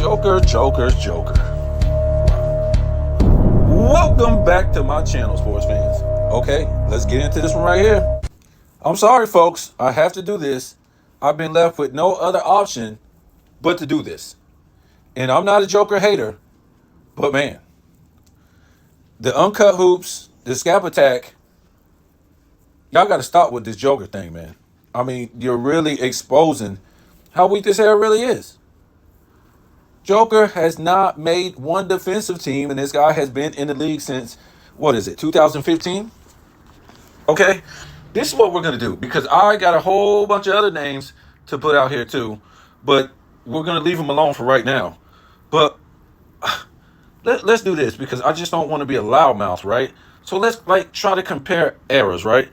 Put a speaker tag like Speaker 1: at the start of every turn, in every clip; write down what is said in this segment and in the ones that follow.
Speaker 1: Joker. Welcome back to my channel, sports fans. Okay, let's get into this one right here. I'm sorry, folks. I have to do this. I've been left with no other option but to do this. And I'm not a Joker hater, but man, the uncut hoops, the scalp attack, y'all got to stop with this Joker thing, man. I mean, you're really exposing how weak this hair really is. Joker has not made one defensive team, and this guy has been in the league since, 2015? Okay, this is what we're going to do, because I got a whole bunch of other names to put out here too, but we're going to leave them alone for right now. But let's do this, because I just don't want to be a loudmouth, right? So let's try to compare eras, right?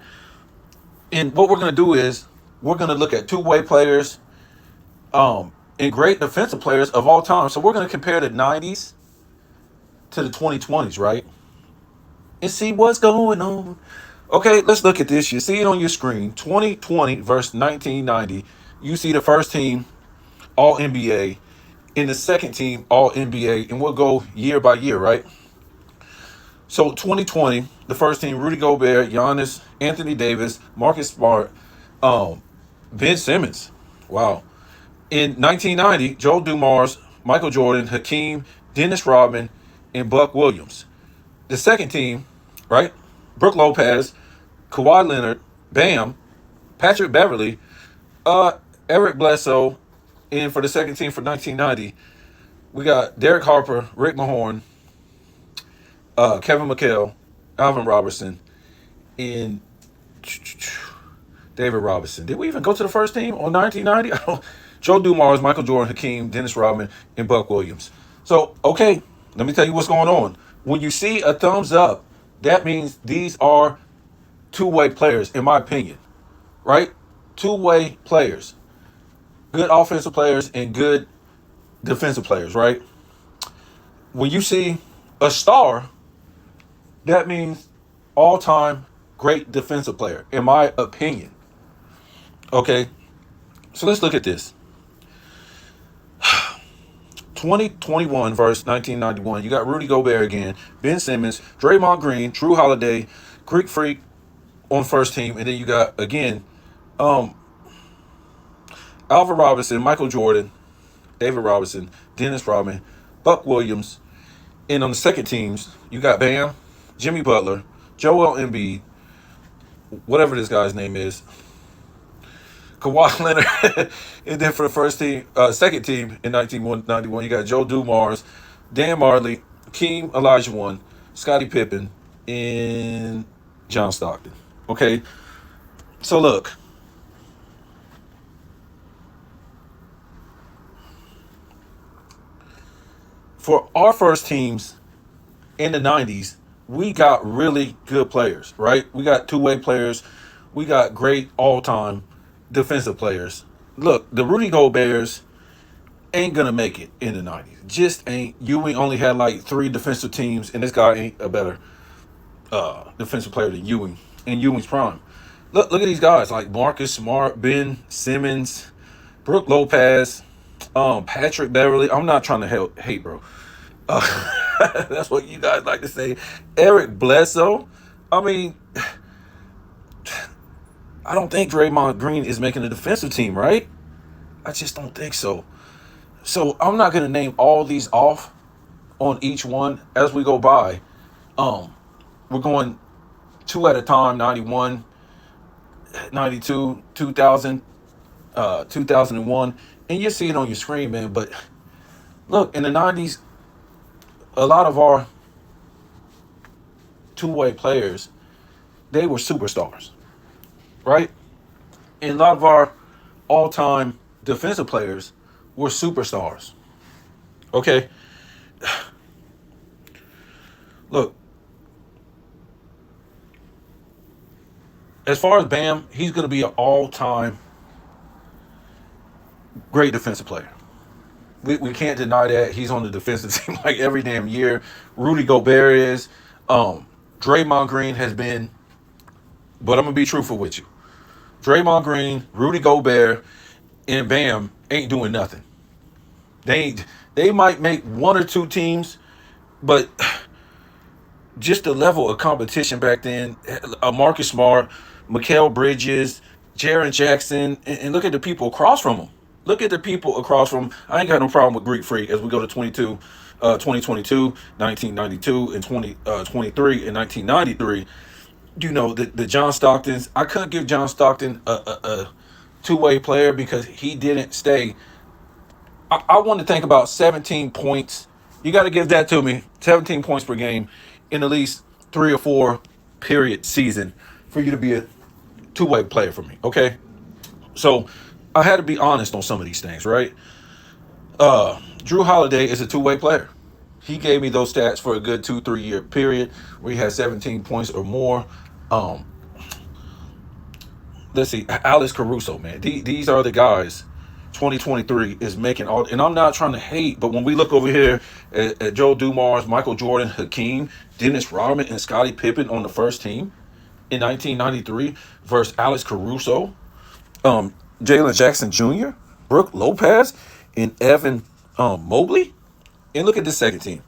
Speaker 1: And what we're going to do is we're going to look at two-way players, and great defensive players of all time. So we're going to compare the 90s to the 2020s, right? And see what's going on. Okay, let's look at this. You see it on your screen. 2020 versus 1990. You see the first team, all NBA, and the second team, all NBA. And we'll go year by year, right? So 2020, the first team, Rudy Gobert, Giannis, Anthony Davis, Marcus Smart, Ben Simmons. Wow. In 1990, Joe Dumars, Michael Jordan, Hakeem, Dennis Rodman, and Buck Williams. The second team, right? Brook Lopez, Kawhi Leonard, Bam, Patrick Beverly, Eric Bledsoe, and for the second team for 1990, we got Derek Harper, Rick Mahorn, Kevin McHale, Alvin Robertson, and David Robinson. Did we even go to the first team on 1990? Joe Dumars, Michael Jordan, Hakeem, Dennis Rodman, and Buck Williams. So, okay, let me tell you what's going on. When you see a thumbs up, that means these are two-way players, in my opinion, right? Two-way players. Good offensive players and good defensive players, right? When you see a star, that means all-time great defensive player, in my opinion. Okay, so let's look at this. 2021 versus 1991. You got Rudy Gobert again, Ben Simmons, Draymond Green, Drew Holiday, Greek Freak on first team, and then you got again Alvin Robinson, Michael Jordan, David Robinson, Dennis Rodman, Buck Williams, and on the second teams you got Bam, Jimmy Butler, Joel Embiid, whatever this guy's name is, Kawhi Leonard, and then for the second team in 1991, you got Joe Dumars, Dan Marley, Keem Olajuwon, Scottie Pippen, and John Stockton. Okay, so look, for our first teams in the 90s, we got really good players, right? We got two-way players. We got great all-time defensive players. Look, the Rudy Goberts ain't gonna make it in the 90s. Just ain't. Ewing only had like 3 defensive teams, and this guy ain't a better defensive player than Ewing in Ewing's prime. Look at these guys like Marcus Smart, Ben Simmons, Brook Lopez, Patrick Beverly. I'm not trying to hate, bro. That's what you guys like to say. Eric Bledsoe. I mean, I don't think Draymond Green is making a defensive team, right? I just don't think so. So I'm not going to name all these off on each one as we go by. We're going 2 at a time, 91, 92, 2000, 2001. And you see it on your screen, man. But look, in the 90s, a lot of our two-way players, they were superstars. Right? And a lot of our all-time defensive players were superstars. Okay? Look, as far as Bam, he's going to be an all-time great defensive player. We can't deny that. He's on the defensive team like every damn year. Rudy Gobert is. Draymond Green has been. But I'm going to be truthful with you. Draymond Green, Rudy Gobert, and Bam ain't doing nothing. They they might make one or two teams, but just the level of competition back then, Marcus Smart, Mikal Bridges, Jaren Jackson, and look at the people across from them. Look at the people across from 'em. I ain't got no problem with Greek Freak as we go to 2022, 1992, and 2023 and 1993. You know, the John Stocktons. I couldn't give John Stockton a two-way player because he didn't stay. I want to think about 17 points. You got to give that to me. 17 points per game in at least 3 or 4 period season for you to be a two-way player for me. Okay, so I had to be honest on some of these things, right? Drew Holiday is a two-way player. He gave me those stats for a good 2-3 year period where he had 17 points or more. Um, let's see, Alex Caruso, man. These are the guys. 2023 is making all, and I'm not trying to hate, but when we look over here at Joe Dumars, Michael Jordan, Hakeem, Dennis Rodman, and Scottie Pippen on the first team in 1993 versus Alex Caruso, Jalen Jackson Jr., Brooke Lopez, and Evan Mobley. And look at this second team.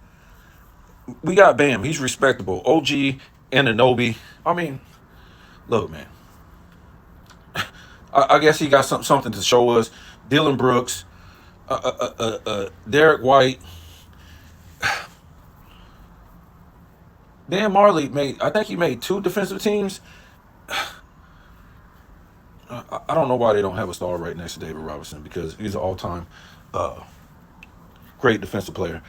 Speaker 1: We got Bam. He's respectable. OG Anunoby. I mean, look, man. I guess he got something to show us. Dylan Brooks, Derek White. Dan Marley made, I think he made 2 defensive teams. I don't know why they don't have a star right next to David Robinson because he's an all-time great defensive player.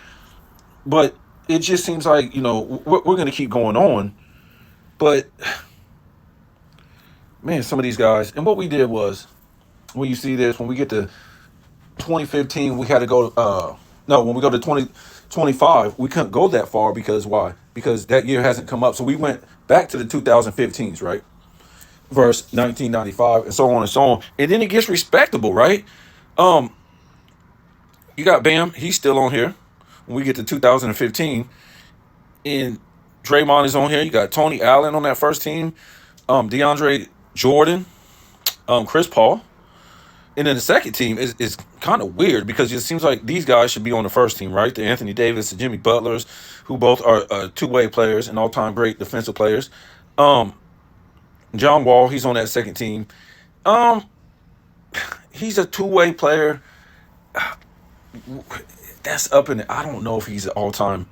Speaker 1: But it just seems like, you know, we're going to keep going on. But, man, some of these guys, and what we did was, when you see this, when we get to 2015, we had to go, no, when we go to 2025, we couldn't go that far because why? Because that year hasn't come up. So we went back to the 2015s, right? Verse 1995 and so on and so on. And then it gets respectable, right? You got Bam, he's still on here. When we get to 2015, and Draymond is on here. You got Tony Allen on that first team, DeAndre Jordan, Chris Paul. And then the second team is kind of weird because it seems like these guys should be on the first team, right? The Anthony Davis, the Jimmy Butlers, who both are two-way players and all-time great defensive players. John Wall, he's on that second team. He's a two-way player. That's up in it. I don't know if he's an all-time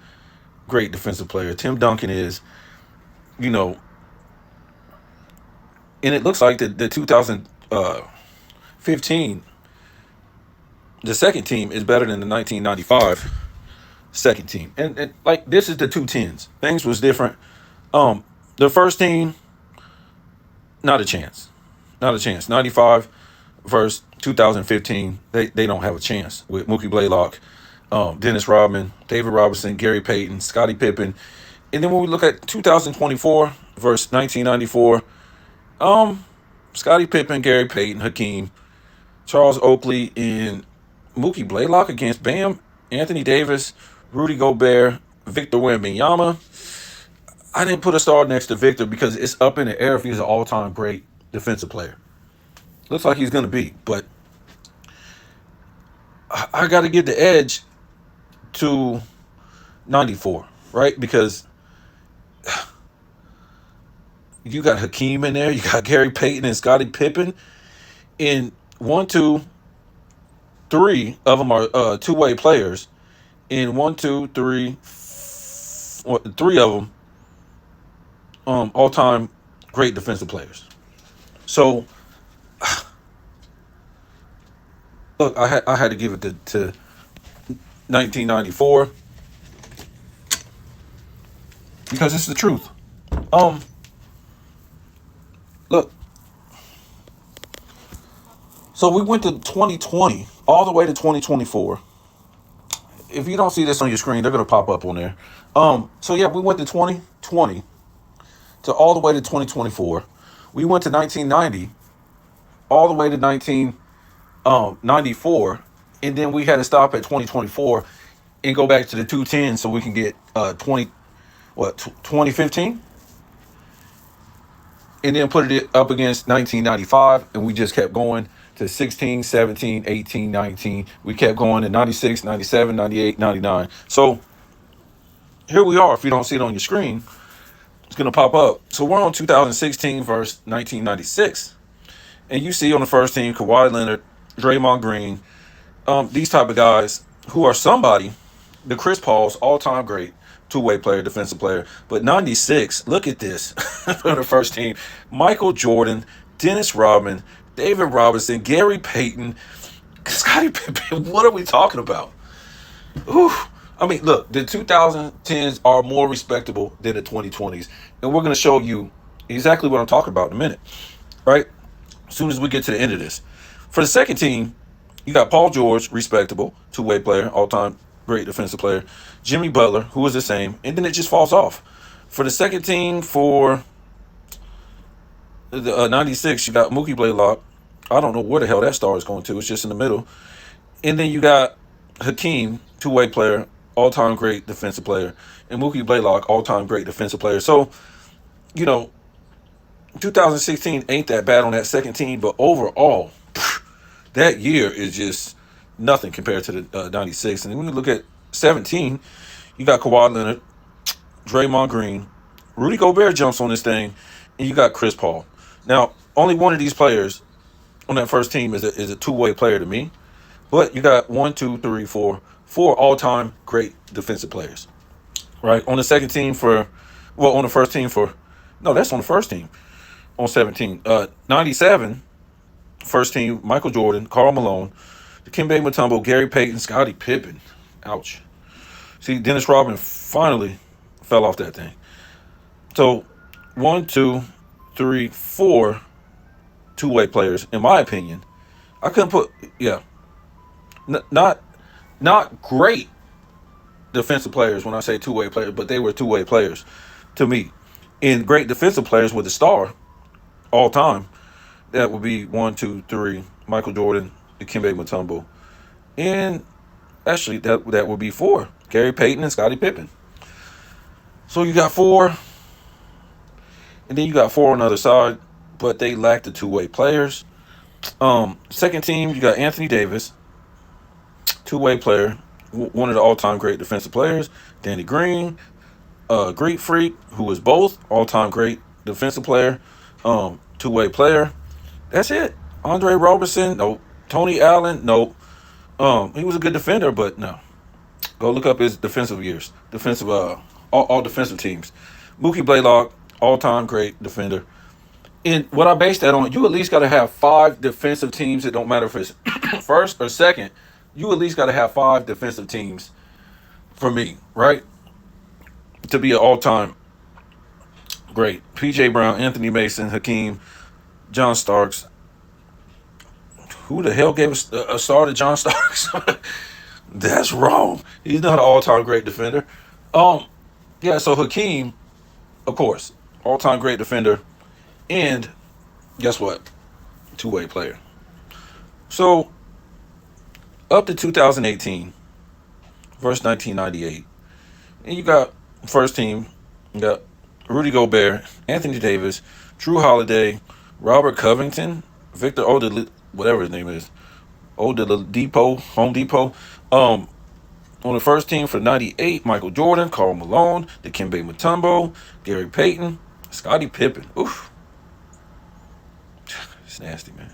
Speaker 1: great defensive player. Tim Duncan is, you know, and it looks like the 2015, the second team is better than the 1995 second team. And like, this is the 210s. Things was different. The first team, not a chance. Not a chance. 95 versus 2015, they don't have a chance with Mookie Blaylock, Dennis Rodman, David Robinson, Gary Payton, Scottie Pippen. And then when we look at 2024 versus 1994, Scottie Pippen, Gary Payton, Hakeem, Charles Oakley, and Mookie Blaylock against Bam, Anthony Davis, Rudy Gobert, Victor Wembanyama. I didn't put a star next to Victor because it's up in the air if he's an all-time great defensive player. Looks like he's going to be, but I got to give the edge to 94, right? Because you got Hakeem in there, you got Gary Payton and Scottie Pippen, and 1, 2, 3 of them are two-way players, and 1, 2, 3, 3 of them all-time great defensive players. So, look, I had to give it to 1994 because it's the truth. Look, so we went to 2020 all the way to 2024. If you don't see this on your screen, they're gonna pop up on there. So yeah, we went to 2020 to all the way to 2024. We went to 1990 all the way to 1994, and then we had to stop at 2024 and go back to the 210 so we can get 2015, and then put it up against 1995, and we just kept going to 16, 17, 18, 19. We kept going to 96, 97, 98, 99. So here we are. If you don't see it on your screen, it's going to pop up. So we're on 2016 versus 1996. And you see on the first team, Kawhi Leonard, Draymond Green, these type of guys who are somebody. The Chris Paul's all-time great two-way player, defensive player. But 96, look at this for the first team. Michael Jordan, Dennis Rodman, David Robinson, Gary Payton, Scottie Pippen. What are we talking about? Ooh. I mean, look, the 2010s are more respectable than the 2020s. And we're going to show you exactly what I'm talking about in a minute, right? As soon as we get to the end of this. For the second team, you got Paul George, respectable, two-way player, all-time great defensive player. Jimmy Butler, who was the same, and then it just falls off. For the second team, for the 96, you got Mookie Blaylock. I don't know where the hell that star is going to. It's just in the middle. And then you got Hakeem, two-way player, all-time great defensive player. And Mookie Blaylock, all-time great defensive player. So, 2016 ain't that bad on that second team, but overall, that year is just nothing compared to the 96. And then when you look at 17, you got Kawhi Leonard, Draymond Green, Rudy Gobert jumps on this thing, and you got Chris Paul. Now, only one of these players on that first team is a two-way player to me, but you got 4 all-time great defensive players, right? On the second team on the first team that's on the first team. On 17, 97, first team, Michael Jordan, Karl Malone, Dikembe Mutombo, Gary Payton, Scottie Pippen. Ouch. See, Dennis Rodman finally fell off that thing. So 1, 2, 3, 4 two-way players, in my opinion. I couldn't put, not great defensive players when I say two-way players, but they were two-way players to me. And great defensive players with a star all time. That would be 1, 2, 3, Michael Jordan, Dikembe Mutombo. And actually, that would be 4, Gary Payton and Scottie Pippen. So you got 4, and then you got 4 on the other side, but they lack the two-way players. Second team, you got Anthony Davis, two-way player, one of the all-time great defensive players. Danny Green, Greek Freak, who was both all-time great defensive player, two-way player. That's it. Andre Robertson, nope. Tony Allen, nope. He was a good defender, but no. Go look up his defensive years. All defensive teams. Mookie Blaylock, all-time great defender. And what I base that on, you at least got to have 5 defensive teams. It don't matter if it's first or second. You at least got to have 5 defensive teams for me, right? To be an all-time great. P.J. Brown, Anthony Mason, Hakeem, John Starks. Who the hell gave a star to John Starks? That's wrong. He's not an all-time great defender. So Hakeem, of course, all-time great defender. And guess what? Two-way player. So up to 2018 versus 1998. And you got first team, you got Rudy Gobert, Anthony Davis, Drew Holiday, Robert Covington, Victor whatever his name is, Oladipo, Home Depot. On the first team for 98, Michael Jordan, Karl Malone, Dikembe Mutombo, Gary Payton, Scottie Pippen. Oof. It's nasty, man.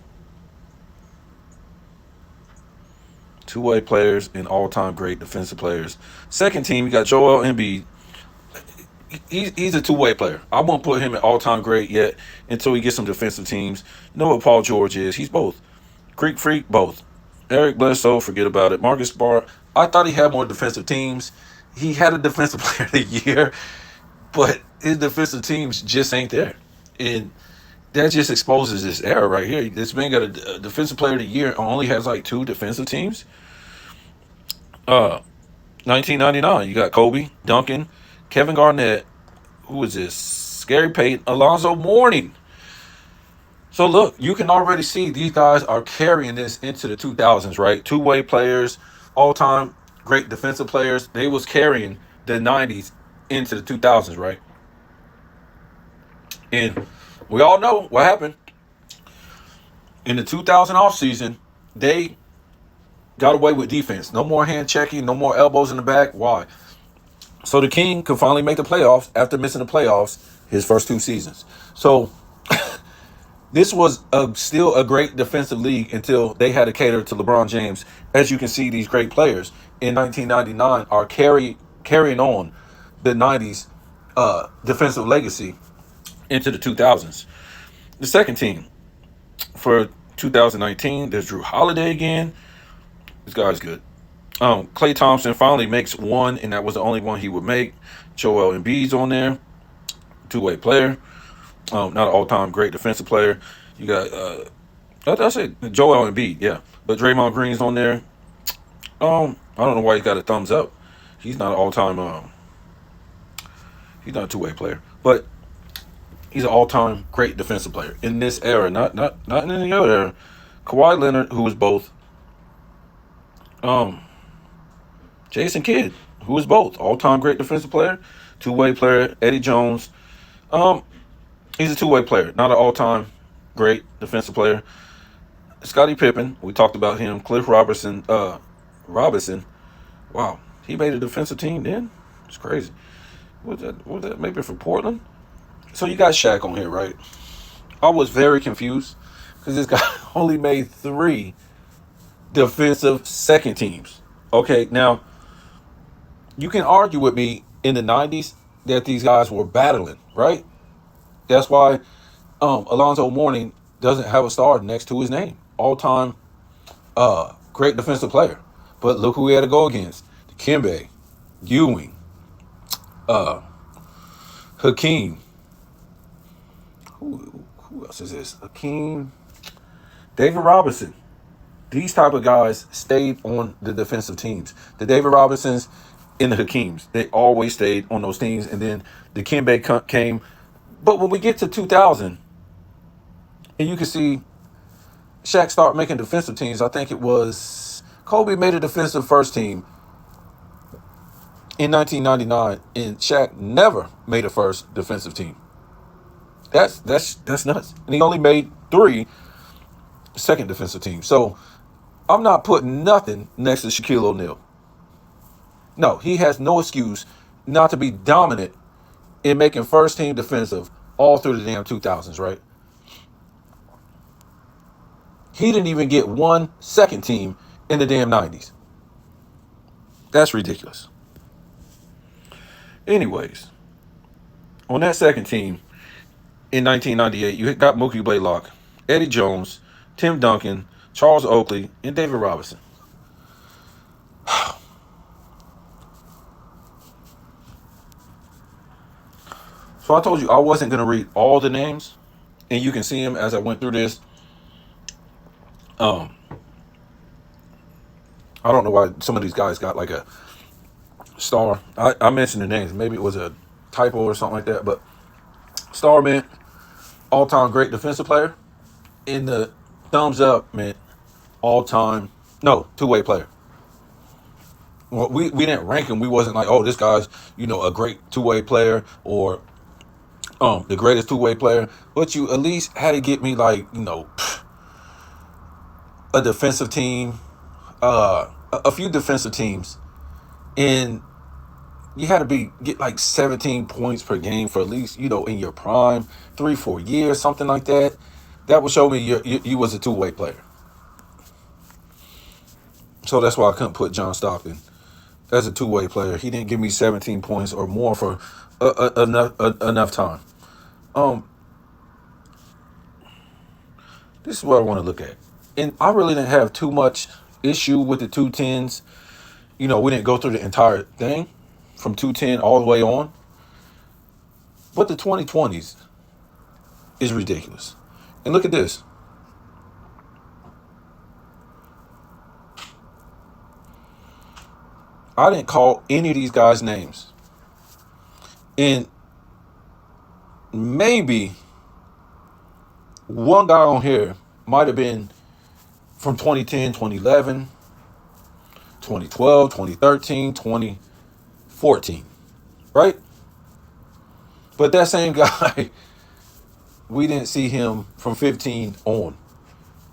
Speaker 1: Two-way players and all-time great defensive players. Second team, you got Joel Embiid. He's a two-way player. I won't put him at all-time great yet until he gets some defensive teams. You know what Paul George is? He's both. Greek Freak, both. Eric Bledsoe, forget about it. Marcus Smart, I thought he had more defensive teams. He had a defensive player of the year, but his defensive teams just ain't there. And that just exposes this error right here. This man got a defensive player of the year, only has like 2 defensive teams. 1999, you got Kobe, Duncan, Kevin Garnett, who is this? Gary Payton, Alonzo Mourning. So look, you can already see these guys are carrying this into the 2000s, right? Two-way players, all-time great defensive players. They was carrying the 90s into the 2000s, right? And we all know what happened. In the 2000 offseason, they got away with defense. No more hand checking, no more elbows in the back. Why? So the King could finally make the playoffs after missing the playoffs his first 2 seasons. So this was still a great defensive league until they had to cater to LeBron James. As you can see, these great players in 1999 are carrying on the 90s defensive legacy into the 2000s. The second team for 2019, there's Drew Holiday again. This guy's good. Klay Thompson finally makes one, and that was the only one he would make. Joel Embiid's on there, two-way player. Not an all-time great defensive player. You got, that's it, Joel Embiid, yeah. But Draymond Green's on there. I don't know why he got a thumbs up. He's not an all-time, he's not a two-way player. But he's an all-time great defensive player in this era, not in any other era. Kawhi Leonard, who was both. Jason Kidd, who was both all-time great defensive player, two-way player. Eddie Jones, he's a two-way player, not an all-time great defensive player. Scottie Pippen, we talked about him. Cliff Robinson, wow, he made a defensive team then. It's crazy. Was that maybe from Portland? So you got Shaq on here, right? I was very confused because this guy only made 3 defensive second teams. Okay, now you can argue with me in the 90s that these guys were battling, right? That's why Alonzo Mourning doesn't have a star next to his name. All-time great defensive player. But look who he had to go against. Dikembe, Ewing, Hakeem. Who else is this? Hakeem, David Robinson. These type of guys stayed on the defensive teams. The David Robinsons and the Hakeems, they always stayed on those teams. And then the Dikembe came. But when we get to 2000, and you can see Shaq start making defensive teams, I think it was Kobe made a defensive first team in 1999, and Shaq never made a first defensive team. That's nuts. And he only made 3 second defensive teams. So I'm not putting nothing next to Shaquille O'Neal. No, he has no excuse not to be dominant in making first team defensive all through the damn 2000s, right? He didn't even get 1 second team in the damn 90s. That's ridiculous. Anyways, on that second team in 1998, you got Mookie Blaylock, Eddie Jones, Tim Duncan, Charles Oakley, and David Robinson. So I told you I wasn't going to read all the names, and you can see them as I went through this. I don't know why some of these guys got like a star. I mentioned the names. Maybe it was a typo or something like that, but star meant all-time great defensive player. In the thumbs up meant two-way player. Well, we didn't rank him. We wasn't like, oh, this guy's, a great two-way player or the greatest two-way player. But you at least had to get me like, a defensive team, a few defensive teams, and you had to get like 17 points per game for at least, in your prime, 3-4 years, something like that. That would show me you was a two-way player. So that's why I couldn't put John Stockton as a two-way player. He didn't give me 17 points or more for enough time. This is what I want to look at. And I really didn't have too much issue with the 210s. We didn't go through the entire thing from 210 all the way on. But the 2020s is ridiculous. And look at this. I didn't call any of these guys' names. And maybe one guy on here might have been from 2010, 2011, 2012, 2013, 2014, right? But that same guy, we didn't see him from 15 on.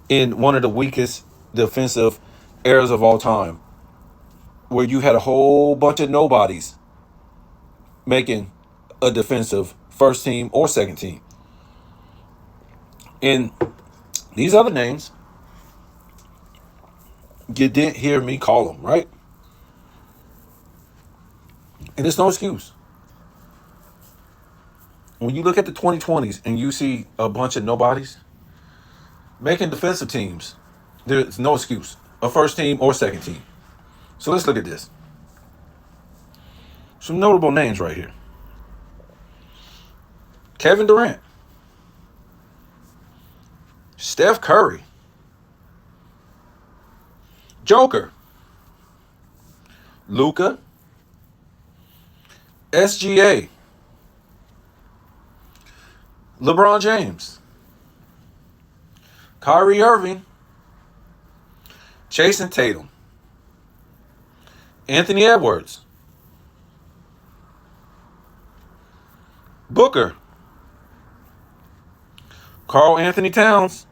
Speaker 1: in one of the weakest defensive eras of all time, where you had a whole bunch of nobodies making a defensive first team or second team. And these other names, you didn't hear me call them, right? And it's no excuse. When you look at the 2020s and you see a bunch of nobodies making defensive teams, there's no excuse. A first team or second team. So let's look at this. Some notable names right here. Kevin Durant. Steph Curry. Joker. Luka. SGA. LeBron James. Kyrie Irving. Jason Tatum. Anthony Edwards. Booker. Karl Anthony Towns.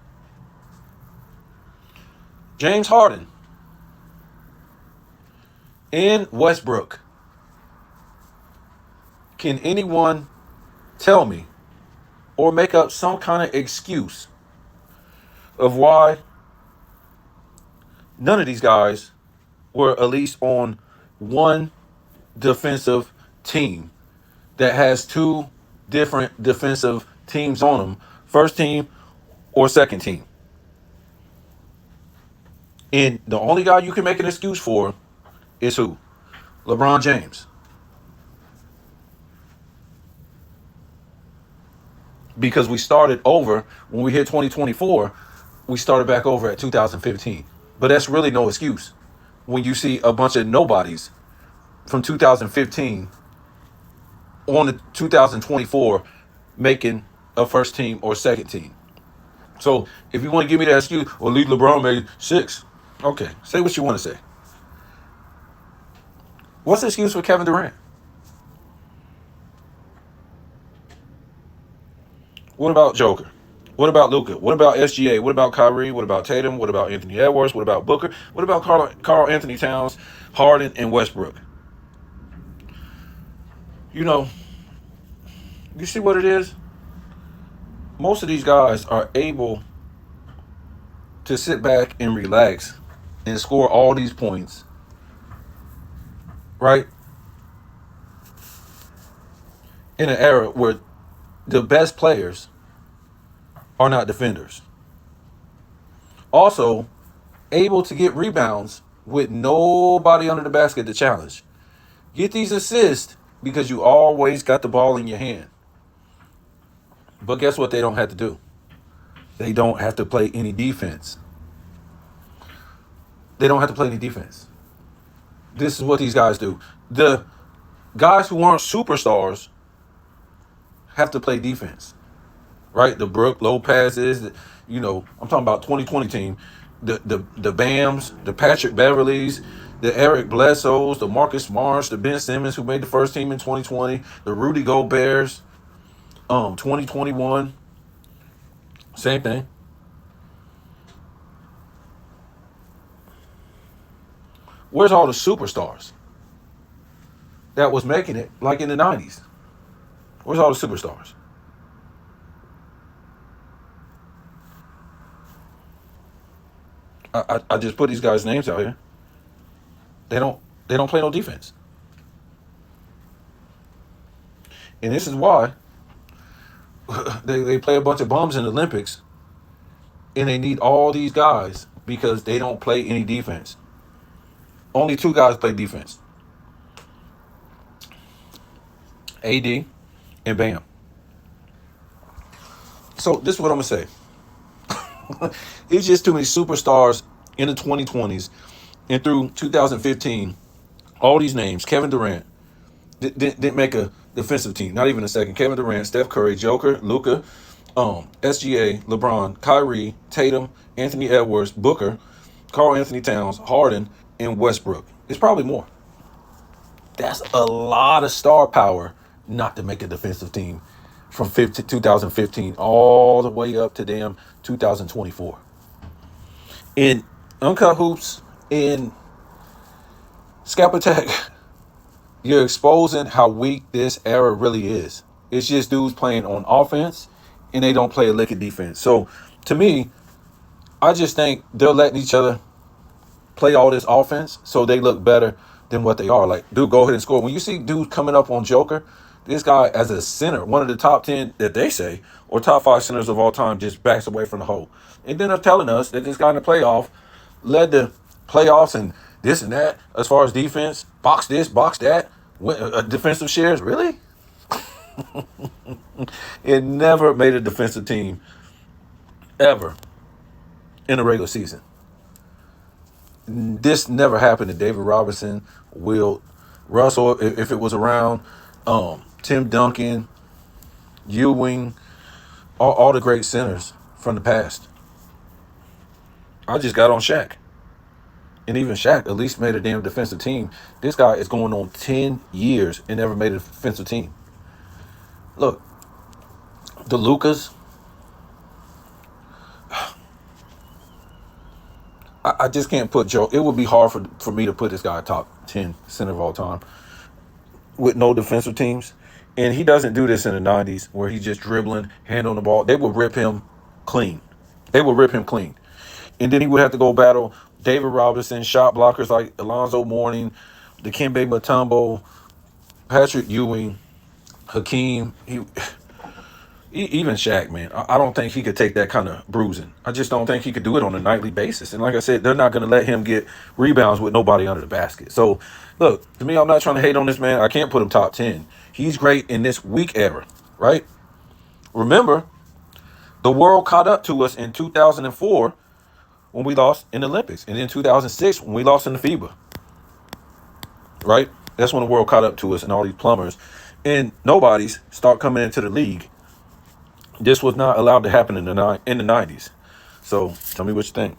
Speaker 1: James Harden. And Westbrook. Can anyone tell me or make up some kind of excuse of why none of these guys were at least on one defensive team that has two different defensive teams on them, first team or second team? And the only guy you can make an excuse for is who? LeBron James. Because we started over, when we hit 2024, we started back over at 2015. But that's really no excuse when you see a bunch of nobodies from 2015 on the 2024 making a first team or second team. So if you want to give me that excuse, well, leave LeBron made 6. Okay, say what you want to say. What's the excuse for Kevin Durant? What about Joker? What about Luka? What about SGA? What about Kyrie? What about Tatum? What about Anthony Edwards? What about Booker? What about Karl Anthony Towns, Harden, and Westbrook? You know, you see what it is? Most of these guys are able to sit back and relax and score all these points, right? In an era where the best players are not defenders. Also, able to get rebounds with nobody under the basket to challenge. Get these assists because you always got the ball in your hand. But guess what they don't have to do? They don't have to play any defense. They don't have to play any defense. This is what these guys do. The guys who aren't superstars have to play defense, right? The Brook Lopez's, I'm talking about 2020 team, the Bams, the Patrick Beverleys, the Eric Bledsoes, the Marcus Smarts, the Ben Simmons who made the first team in 2020, the Rudy Goberts, 2021, same thing. Where's all the superstars that was making it like in the 90s? Where's all the superstars? I just put these guys' names out here. They don't play no defense. And this is why they play a bunch of bums in the Olympics and they need all these guys because they don't play any defense. Only 2 guys play defense. AD and Bam. So this is what I'm going to say. It's just too many superstars in the 2020s and through 2015. All these names, Kevin Durant, didn't make a defensive team, not even a second. Kevin Durant, Steph Curry, Joker, Luka, SGA, LeBron, Kyrie, Tatum, Anthony Edwards, Booker, Karl Anthony Towns, Harden, and Westbrook. It's probably more. That's a lot of star power not to make a defensive team from 2015 all the way up to damn 2024. In Uncut Hoops, in Scap Attack, you're exposing how weak this era really is. It's just dudes playing on offense, and they don't play a lick of defense. So, to me, I just think they're letting each other play all this offense so they look better than what they are. Like, dude, go ahead and score. When you see dudes coming up on Joker, this guy as a center, one of the top 10 that they say, or top 5 centers of all time, just backs away from the hole. And then they're telling us that this guy in the playoff led the playoffs and this and that as far as defense, box this, box that, defensive shares. Really? It never made a defensive team ever in a regular season. This never happened to David Robinson, Will Russell, if it was around, Tim Duncan, Ewing, all the great centers from the past. I just got on Shaq. And even Shaq at least made a damn defensive team. This guy is going on 10 years and never made a defensive team. Look, the Lukas, I just can't put Joe. It would be hard for me to put this guy top 10 center of all time with no defensive teams. And he doesn't do this in the 90s where he's just dribbling, hand on the ball. They would rip him clean. They would rip him clean. And then he would have to go battle David Robinson, shot blockers like Alonzo Mourning, Dikembe Mutombo, Patrick Ewing, Hakeem. Even Shaq, man, I don't think he could take that kind of bruising. I just don't think he could do it on a nightly basis. And like I said, they're not going to let him get rebounds with nobody under the basket. So, look, to me, I'm not trying to hate on this man. I can't put him top 10. He's great in this weak era, right? Remember, the world caught up to us in 2004 when we lost in the Olympics. And in 2006 when we lost in the FIBA, right? That's when the world caught up to us and all these plumbers. And nobodies start coming into the league. This was not allowed to happen in the 90s. So tell me what you think.